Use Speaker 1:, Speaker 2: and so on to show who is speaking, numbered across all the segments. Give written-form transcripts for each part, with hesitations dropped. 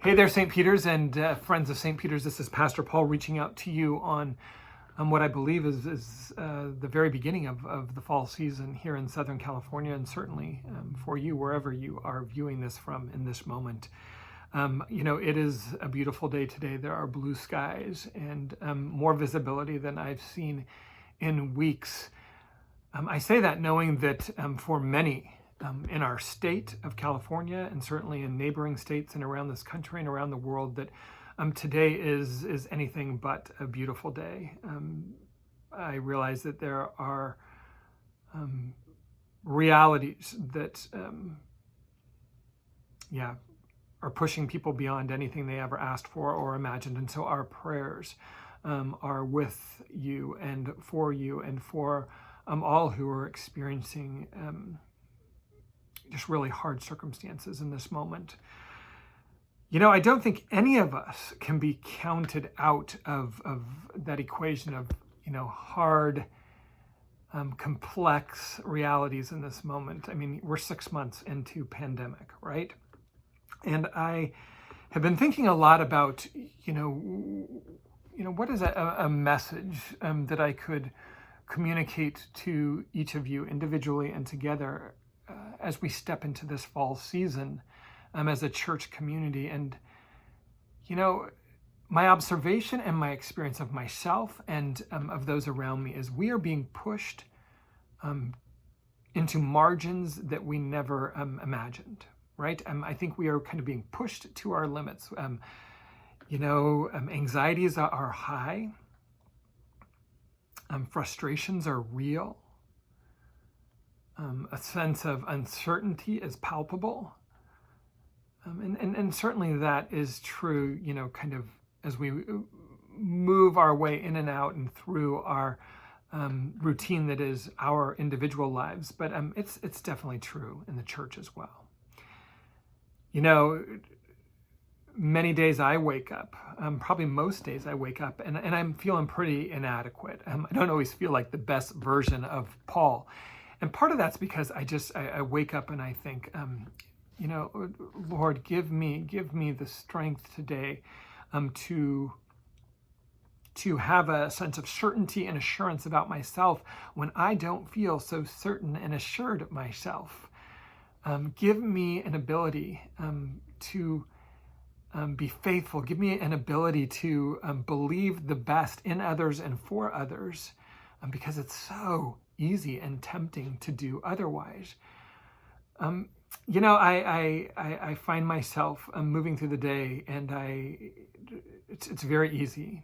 Speaker 1: Hey there, St. Peter's and friends of St. Peter's. This is Pastor Paul reaching out to you on what I believe is the very beginning of the fall season here in Southern California, and certainly for you, wherever you are viewing this from in this moment. It is a beautiful day today. There are blue skies and more visibility than I've seen in weeks. I say that knowing that for many, in our state of California and certainly in neighboring states and around this country and around the world, that today is anything but a beautiful day. I realize that there are realities that are pushing people beyond anything they ever asked for or imagined, and so our prayers are with you and for all who are experiencing just really hard circumstances in this moment. I don't think any of us can be counted out of that equation of, hard, complex realities in this moment. I mean, we're 6 months into pandemic, right? And I have been thinking a lot about, what is a message that I could communicate to each of you individually and together as we step into this fall season as a church community. And, my observation and my experience of myself and of those around me is we are being pushed into margins that we never imagined, right? I think we are kind of being pushed to our limits. Anxieties are high. Frustrations are real. A sense of uncertainty is palpable. And certainly that is true, kind of as we move our way in and out and through our routine that is our individual lives. But it's definitely true in the church as well. Many days I wake up, probably most days I wake up and I'm feeling pretty inadequate. I don't always feel like the best version of Paul. And part of that's because I wake up and I think, Lord, give me the strength today to have a sense of certainty and assurance about myself when I don't feel so certain and assured of myself. Give me an ability to be faithful. Give me an ability to believe the best in others and for others, because it's so easy and tempting to do otherwise. I find myself moving through the day, and it's very easy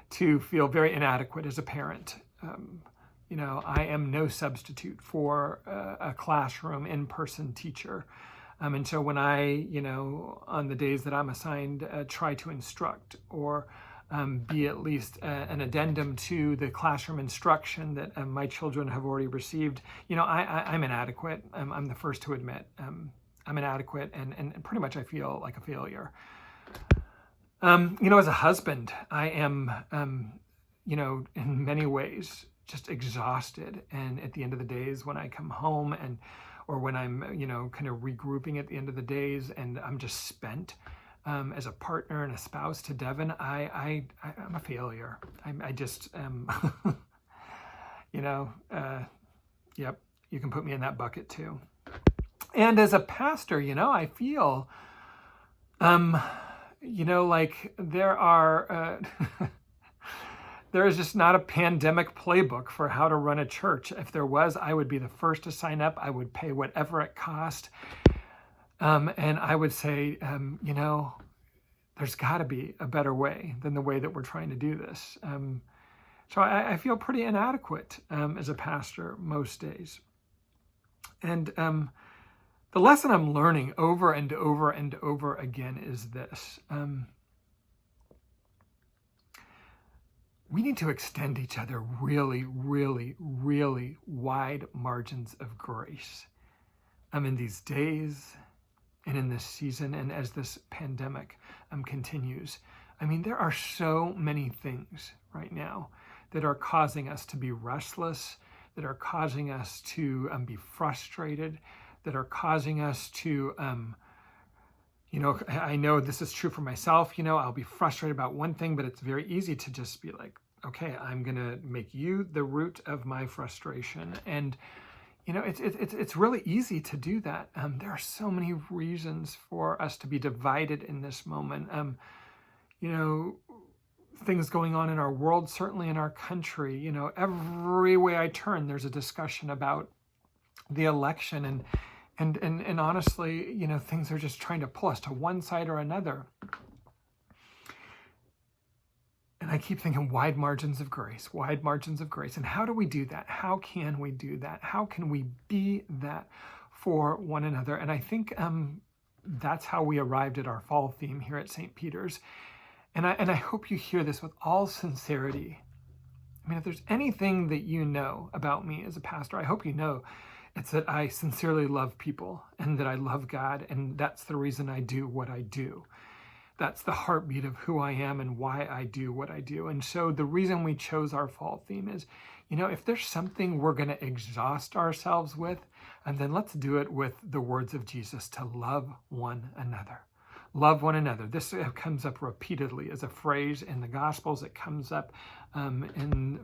Speaker 1: to feel very inadequate as a parent. I am no substitute for a classroom in-person teacher. And so when I, on the days that I'm assigned, try to instruct or be at least an addendum to the classroom instruction that my children have already received, I'm inadequate. I'm the first to admit I'm inadequate, and pretty much I feel like a failure. As a husband, I am, in many ways just exhausted. And at the end of the days when I come home or when I'm, kind of regrouping at the end of the days and I'm just spent, as a partner and a spouse to Devin, I'm a failure. I just yep, you can put me in that bucket too. And as a pastor, I feel, like there are, there is just not a pandemic playbook for how to run a church. If there was, I would be the first to sign up. I would pay whatever it cost. And I would say, there's got to be a better way than the way that we're trying to do this. So I feel pretty inadequate as a pastor most days. And the lesson I'm learning over and over and over again is this. We need to extend each other really, really, really wide margins of grace in these days and in this season, and as this pandemic continues. I mean, there are so many things right now that are causing us to be restless, that are causing us to be frustrated, that are causing us to, I know this is true for myself. I'll be frustrated about one thing, but it's very easy to just be like, okay, I'm going to make you the root of my frustration. And, it's really easy to do that. There are so many reasons for us to be divided in this moment. Things going on in our world, certainly in our country, every way I turn, there's a discussion about the election, and honestly, things are just trying to pull us to one side or another. And I keep thinking wide margins of grace, wide margins of grace. And how do we do that? How can we do that? How can we be that for one another? And I think that's how we arrived at our fall theme here at St. Peter's. And I hope you hear this with all sincerity. I mean, if there's anything that you know about me as a pastor, I hope you know it's that I sincerely love people and that I love God, and that's the reason I do what I do. That's the heartbeat of who I am and why I do what I do. And so the reason we chose our fall theme is, if there's something we're going to exhaust ourselves with, and then let's do it with the words of Jesus, to love one another. Love one another. This comes up repeatedly as a phrase in the Gospels. It comes up in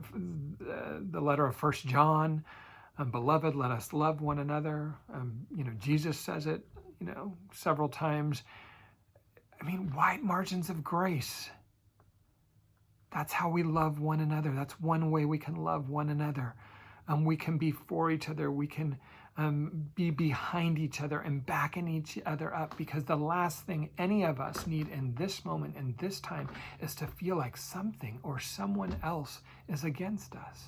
Speaker 1: the letter of 1 John. Beloved, let us love one another. Jesus says it, several times. I mean, wide margins of grace. That's how we love one another. That's one way we can love one another. We can be for each other. We can be behind each other and backing each other up, because the last thing any of us need in this moment, in this time, is to feel like something or someone else is against us.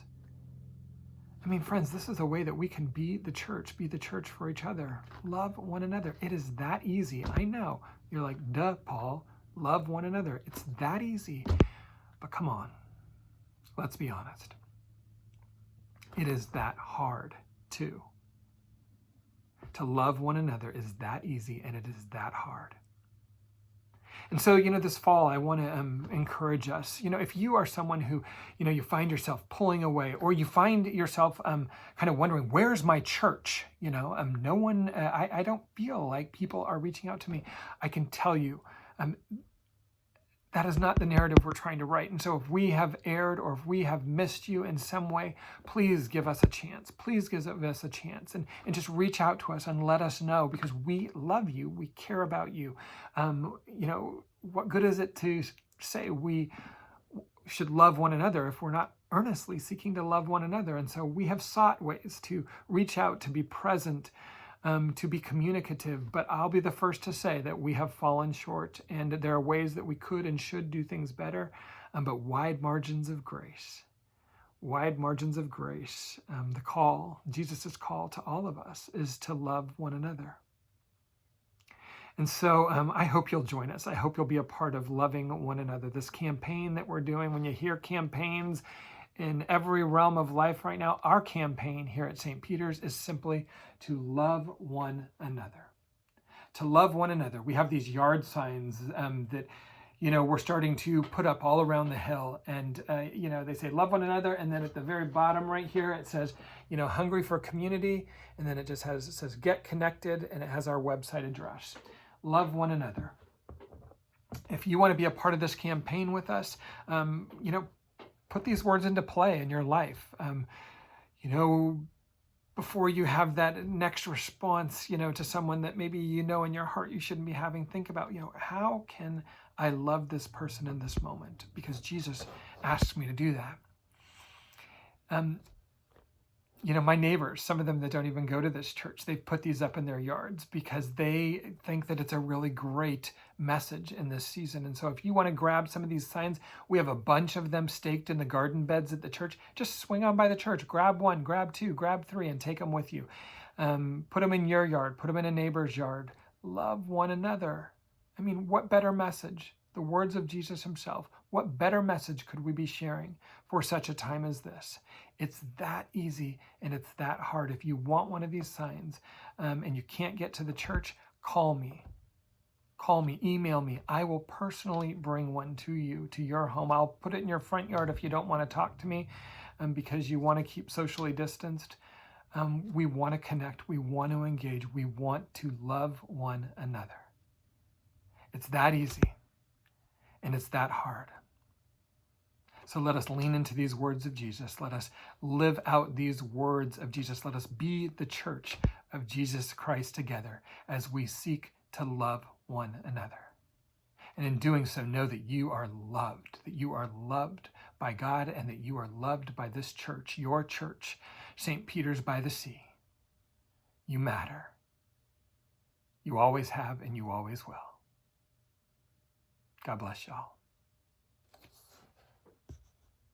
Speaker 1: I mean, friends, this is a way that we can be the church for each other. Love one another. It is that easy. I know. You're like, duh, Paul, love one another. It's that easy. But come on, let's be honest. It is that hard too. To love one another is that easy, and it is that hard. And so, this fall, I want to encourage us. If you are someone who, you find yourself pulling away, or you find yourself kind of wondering, where's my church? No one, I don't feel like people are reaching out to me. I can tell you, that is not the narrative we're trying to write. And so if we have erred, or if we have missed you in some way, please give us a chance. Please give us a chance, and just reach out to us and let us know, because we love you. We care about you. What good is it to say we should love one another if we're not earnestly seeking to love one another? And so we have sought ways to reach out, to be present, to be communicative, but I'll be the first to say that we have fallen short, and there are ways that we could and should do things better, but wide margins of grace. Wide margins of grace. The call, Jesus' call to all of us, is to love one another. And so I hope you'll join us. I hope you'll be a part of loving one another. This campaign that we're doing, when you hear campaigns in every realm of life right now, our campaign here at St. Peter's is simply to love one another. To love one another. We have these yard signs that, we're starting to put up all around the hill. And, they say, love one another. And then at the very bottom right here, it says, hungry for community. And then it says, get connected. And it has our website address. Love one another. If you want to be a part of this campaign with us, put these words into play in your life. Before you have that next response, to someone that maybe in your heart you shouldn't be having, think about, how can I love this person in this moment? Because Jesus asks me to do that. My neighbors, some of them that don't even go to this church, they've put these up in their yards because they think that it's a really great message in this season. And so if you want to grab some of these signs, we have a bunch of them staked in the garden beds at the church. Just swing on by the church, grab one, grab two, grab three, and take them with you. Put them in your yard, put them in a neighbor's yard. Love one another. I mean, what better message? The words of Jesus himself. What better message could we be sharing for such a time as this? It's that easy, and it's that hard. If you want one of these signs and you can't get to the church, call me. Call me, email me. I will personally bring one to you, to your home. I'll put it in your front yard if you don't want to talk to me because you want to keep socially distanced. We want to connect. We want to engage. We want to love one another. It's that easy, and it's that hard. So let us lean into these words of Jesus. Let us live out these words of Jesus. Let us be the church of Jesus Christ together as we seek to love one another. And in doing so, know that you are loved by God, and that you are loved by this church, your church, St. Peter's by the Sea. You matter. You always have, and you always will. God bless y'all.